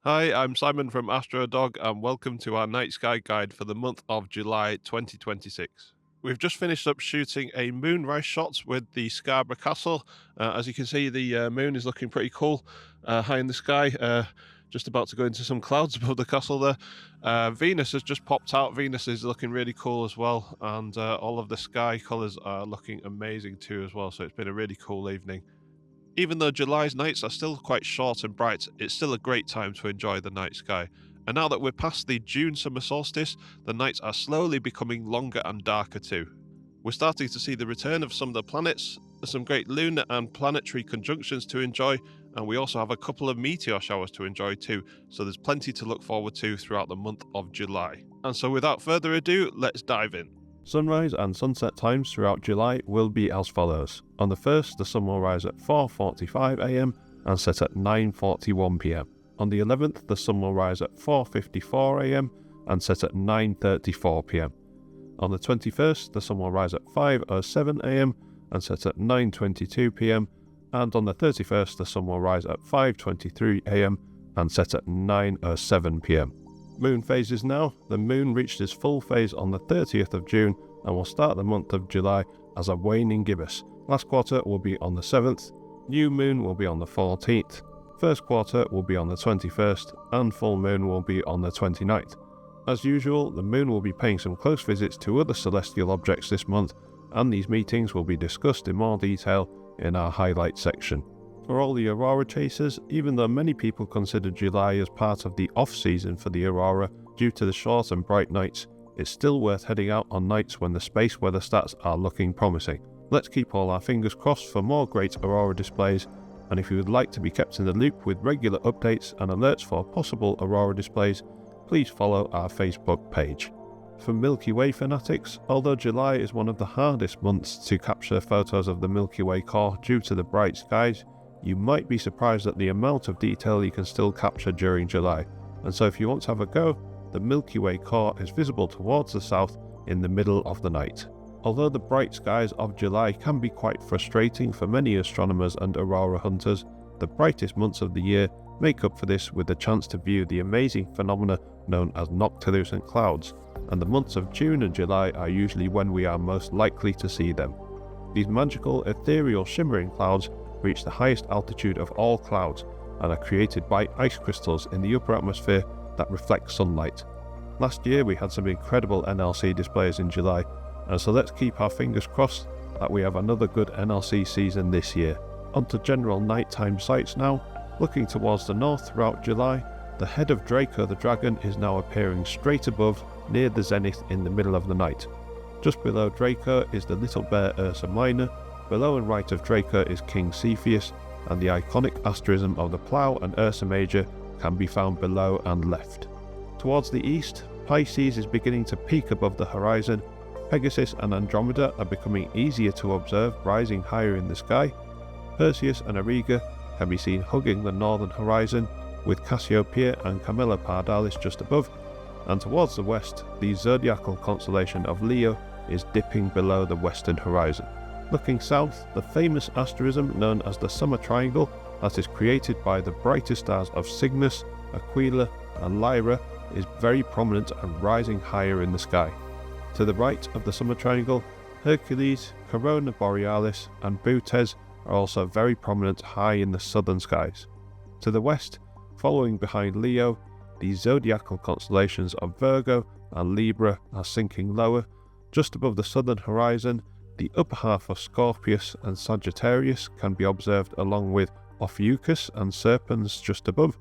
Hi, I'm Simon from Astro and welcome to our night sky guide for the month of July 2026. We've just finished up shooting a moonrise shot with the Scarborough Castle. As you can see, the moon is looking pretty cool high in the sky, just about to go into some clouds above the castle there. Venus has just popped out. Venus is looking really cool as well, and all of the sky colours are looking amazing too as well. So it's been a really cool evening. Even though July's nights are still quite short and bright, it's still a great time to enjoy the night sky. And now that we're past the June summer solstice, the nights are slowly becoming longer and darker too. We're starting to see the return of some of the planets, some great lunar and planetary conjunctions to enjoy, and we also have a couple of meteor showers to enjoy too, so there's plenty to look forward to throughout the month of July. And so without further ado, let's dive in. Sunrise and sunset times throughout July will be as follows. On the 1st, the sun will rise at 4:45 am and set at 9:41 pm. On the 11th, the sun will rise at 4:54 am and set at 9:34 pm. On the 21st, the sun will rise at 5:07 am and set at 9:22 pm. And on the 31st, the sun will rise at 5:23 am and set at 9:07 pm. Moon phases now. The moon reached its full phase on the 30th of June and will start the month of July as a waning gibbous. Last quarter will be on the 7th, new moon will be on the 14th, first quarter will be on the 21st, and full moon will be on the 29th. As usual, the moon will be paying some close visits to other celestial objects this month, and these meetings will be discussed in more detail in our highlight section. For all the aurora chasers, even though many people consider July as part of the off-season for the aurora due to the short and bright nights, it's still worth heading out on nights when the space weather stats are looking promising. Let's keep all our fingers crossed for more great aurora displays, and if you would like to be kept in the loop with regular updates and alerts for possible aurora displays, please follow our Facebook page. For Milky Way fanatics, although July is one of the hardest months to capture photos of the Milky Way core due to the bright skies, you might be surprised at the amount of detail you can still capture during July, and so if you want to have a go, the Milky Way core is visible towards the south in the middle of the night. Although the bright skies of July can be quite frustrating for many astronomers and aurora hunters, the brightest months of the year make up for this with the chance to view the amazing phenomena known as Noctilucent Clouds, and the months of June and July are usually when we are most likely to see them. These magical, ethereal, shimmering clouds reach the highest altitude of all clouds and are created by ice crystals in the upper atmosphere that reflect sunlight. Last year we had some incredible NLC displays in July, and so let's keep our fingers crossed that we have another good NLC season this year. Onto general nighttime sights now. Looking towards the north throughout July, the head of Draco the dragon is now appearing straight above near the zenith in the middle of the night. Just below Draco is the little bear Ursa Minor. Below and right of Draco is King Cepheus, and the iconic asterism of the Plough and Ursa Major can be found below and left. Towards the east, Pisces is beginning to peak above the horizon. Pegasus and Andromeda are becoming easier to observe, rising higher in the sky. Perseus and Auriga can be seen hugging the northern horizon, with Cassiopeia and Camilla Pardalis just above, and towards the west, the zodiacal constellation of Leo is dipping below the western horizon. Looking south, the famous asterism known as the Summer Triangle that is created by the brightest stars of Cygnus, Aquila and Lyra is very prominent and rising higher in the sky. To the right of the Summer Triangle, Hercules, Corona Borealis and Bootes are also very prominent high in the southern skies. To the west, following behind Leo, the zodiacal constellations of Virgo and Libra are sinking lower. Just above the southern horizon, the upper half of Scorpius and Sagittarius can be observed along with Ophiuchus and Serpens just above,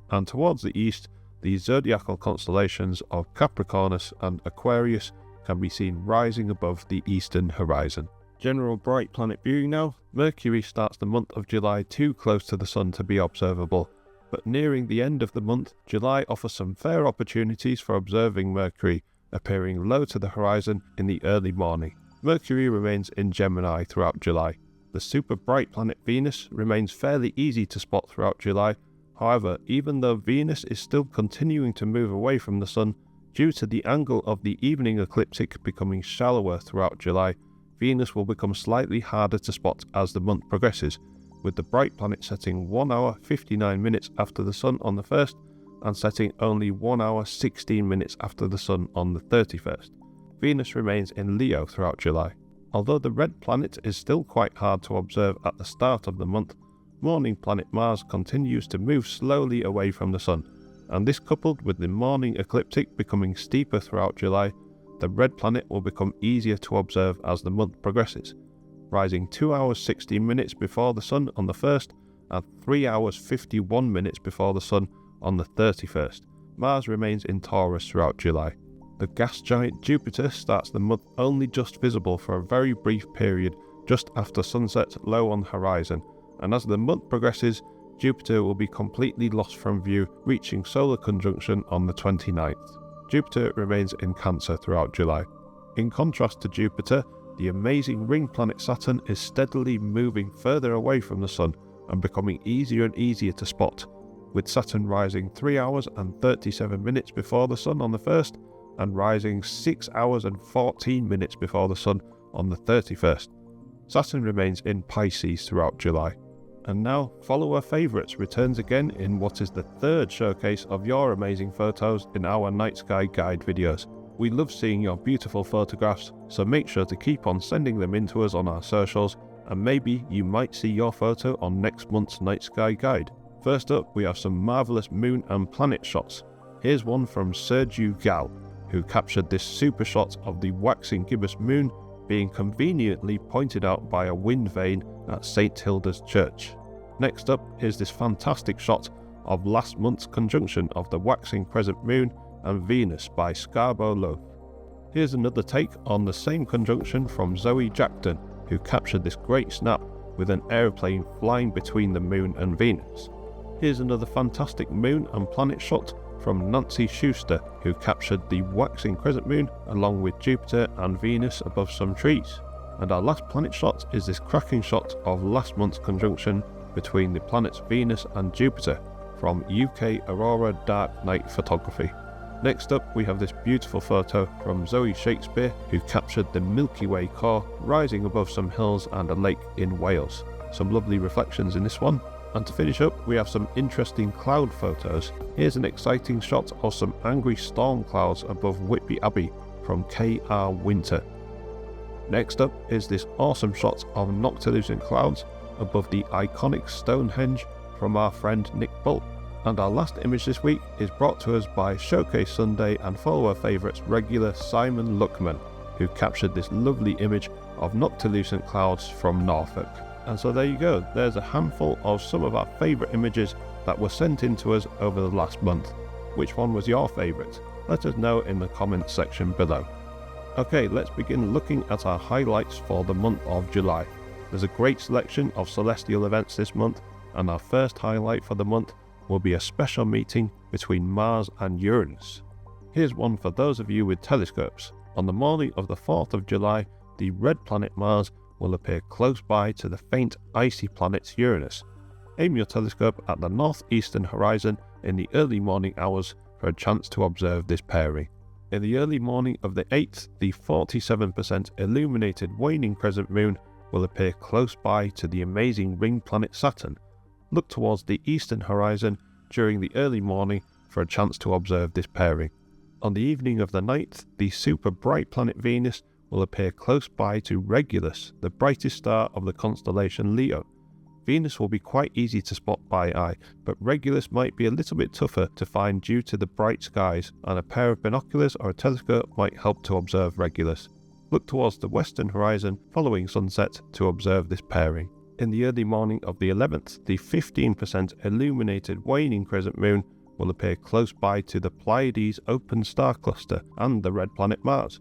and towards the east, the zodiacal constellations of Capricornus and Aquarius can be seen rising above the eastern horizon. General bright planet viewing now. Mercury starts the month of July too close to the Sun to be observable, but nearing the end of the month, July offers some fair opportunities for observing Mercury, appearing low to the horizon in the early morning. Mercury remains in Gemini throughout July. The super bright planet Venus remains fairly easy to spot throughout July. However, even though Venus is still continuing to move away from the Sun, due to the angle of the evening ecliptic becoming shallower throughout July, Venus will become slightly harder to spot as the month progresses, with the bright planet setting 1 hour 59 minutes after the Sun on the 1st and setting only 1 hour 16 minutes after the Sun on the 31st. Venus remains in Leo throughout July. Although the red planet is still quite hard to observe at the start of the month, morning planet Mars continues to move slowly away from the Sun, and this coupled with the morning ecliptic becoming steeper throughout July, the red planet will become easier to observe as the month progresses, rising 2 hours 16 minutes before the Sun on the 1st and 3 hours 51 minutes before the Sun on the 31st. Mars remains in Taurus throughout July. The gas giant Jupiter starts the month only just visible for a very brief period just after sunset low on the horizon, and as the month progresses, Jupiter will be completely lost from view, reaching solar conjunction on the 29th. Jupiter remains in Cancer throughout July. In contrast to Jupiter, the amazing ring planet Saturn is steadily moving further away from the Sun and becoming easier and easier to spot, with Saturn rising 3 hours and 37 minutes before the Sun on the 1st and rising 6 hours and 14 minutes before the Sun on the 31st. Saturn remains in Pisces throughout July. And now, Follower Favourites returns again in what is the third showcase of your amazing photos in our Night Sky Guide videos. We love seeing your beautiful photographs, so make sure to keep on sending them in to us on our socials, and maybe you might see your photo on next month's Night Sky Guide. First up, we have some marvellous moon and planet shots. Here's one from Sergiu Gal, who captured this super shot of the waxing gibbous moon being conveniently pointed out by a wind vane at St Hilda's Church. Next up is this fantastic shot of last month's conjunction of the waxing crescent moon and Venus by Scarborough. Here's another take on the same conjunction from Zoe Jackton, who captured this great snap with an aeroplane flying between the moon and Venus. Here's another fantastic moon and planet shot from Nancy Schuster, who captured the waxing crescent moon along with Jupiter and Venus above some trees. And our last planet shot is this cracking shot of last month's conjunction between the planets Venus and Jupiter from UK Aurora Dark Night Photography. Next up, we have this beautiful photo from Zoe Shakespeare, who captured the Milky Way core rising above some hills and a lake in Wales. Some lovely reflections in this one. And to finish up, we have some interesting cloud photos. Here's an exciting shot of some angry storm clouds above Whitby Abbey from KR Winter. Next up is this awesome shot of Noctilucent Clouds above the iconic Stonehenge from our friend Nick Bull. And our last image this week is brought to us by Showcase Sunday and Follower Favourites regular Simon Luckman, who captured this lovely image of Noctilucent Clouds from Norfolk. And so there you go, there's a handful of some of our favourite images that were sent in to us over the last month. Which one was your favourite? Let us know in the comments section below. Okay, let's begin looking at our highlights for the month of July. There's a great selection of celestial events this month, and our first highlight for the month will be a special meeting between Mars and Uranus. Here's one for those of you with telescopes. On the morning of the 4th of July, the red planet Mars will appear close by to the faint icy planet Uranus. Aim your telescope at the northeastern horizon in the early morning hours for a chance to observe this pairing. In the early morning of the 8th, the 47% illuminated waning crescent moon will appear close by to the amazing ring planet Saturn. Look towards the eastern horizon during the early morning for a chance to observe this pairing. On the evening of the 9th, the super bright planet Venus will appear close by to Regulus, the brightest star of the constellation Leo. Venus will be quite easy to spot by eye, but Regulus might be a little bit tougher to find due to the bright skies, and a pair of binoculars or a telescope might help to observe Regulus. Look towards the western horizon following sunset to observe this pairing. In the early morning of the 11th, the 15% illuminated waning crescent moon will appear close by to the Pleiades open star cluster and the red planet Mars.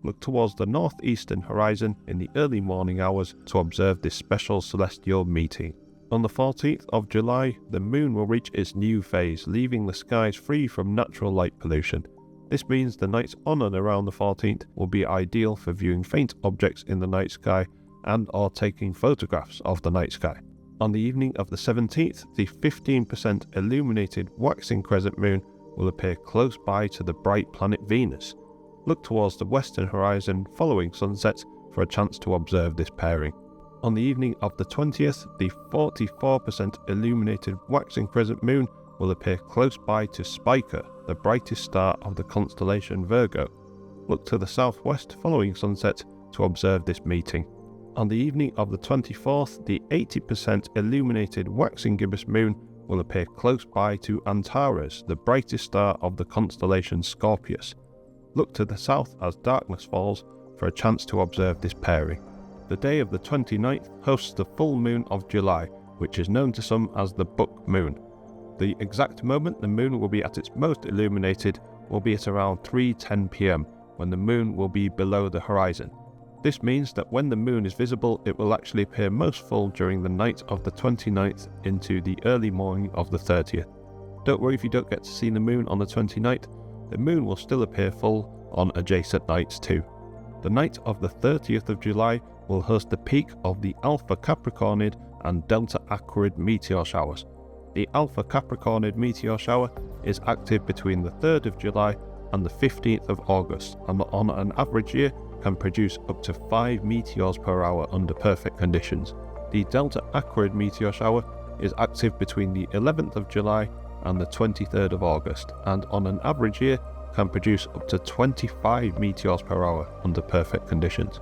Look towards the northeastern horizon in the early morning hours to observe this special celestial meeting. On the 14th of July, the moon will reach its new phase, leaving the skies free from natural light pollution. This means the nights on and around the 14th will be ideal for viewing faint objects in the night sky and or taking photographs of the night sky. On the evening of the 17th, the 15% illuminated waxing crescent moon will appear close by to the bright planet Venus. Look towards the western horizon following sunset for a chance to observe this pairing. On the evening of the 20th, the 44% illuminated waxing crescent moon will appear close by to Spica, the brightest star of the constellation Virgo. Look to the southwest following sunset to observe this meeting. On the evening of the 24th, the 80% illuminated waxing gibbous moon will appear close by to Antares, the brightest star of the constellation Scorpius. Look to the south as darkness falls for a chance to observe this pairing. The day of the 29th hosts the full moon of July, which is known to some as the Buck Moon. The exact moment the moon will be at its most illuminated will be at around 3:10 p.m, when the moon will be below the horizon. This means that when the moon is visible, it will actually appear most full during the night of the 29th into the early morning of the 30th. Don't worry if you don't get to see the moon on the 29th, the moon will still appear full on adjacent nights too. The night of the 30th of July will host the peak of the Alpha Capricornid and Delta Aquarid meteor showers. The Alpha Capricornid meteor shower is active between the 3rd of July and the 15th of August, and on an average year can produce up to 5 meteors per hour under perfect conditions. The Delta Aquarid meteor shower is active between the 11th of July and the 23rd of August, and on an average year can produce up to 25 meteors per hour under perfect conditions.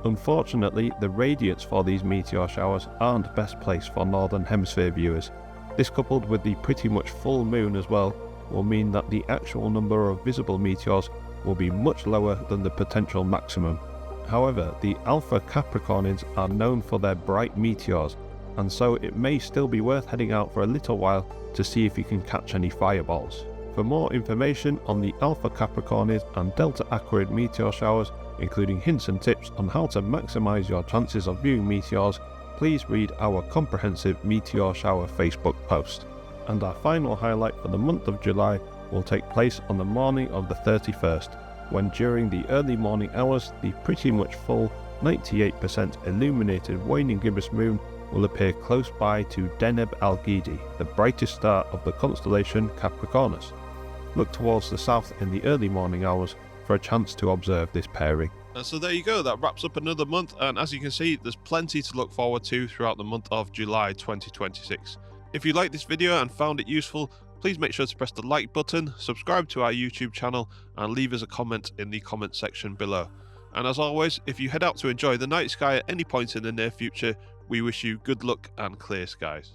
Unfortunately, the radiance for these meteor showers aren't best placed for Northern Hemisphere viewers. This, coupled with the pretty much full moon as well, will mean that the actual number of visible meteors will be much lower than the potential maximum. However, the Alpha Capricornids are known for their bright meteors, and so it may still be worth heading out for a little while to see if you can catch any fireballs. For more information on the Alpha Capricornid and Delta Aquarid meteor showers, including hints and tips on how to maximize your chances of viewing meteors, please read our comprehensive meteor shower Facebook post. And our final highlight for the month of July will take place on the morning of the 31st, when during the early morning hours the pretty much full 98% illuminated waning gibbous moon will appear close by to Deneb Algidi, the brightest star of the constellation Capricornus. Look towards the south in the early morning hours for a chance to observe this pairing. So there you go, that wraps up another month, and as you can see, there's plenty to look forward to throughout the month of July 2026. If you liked this video and found it useful, please make sure to press the like button, subscribe to our YouTube channel, and leave us a comment in the comment section below. And as always, if you head out to enjoy the night sky at any point in the near future, we wish you good luck and clear skies.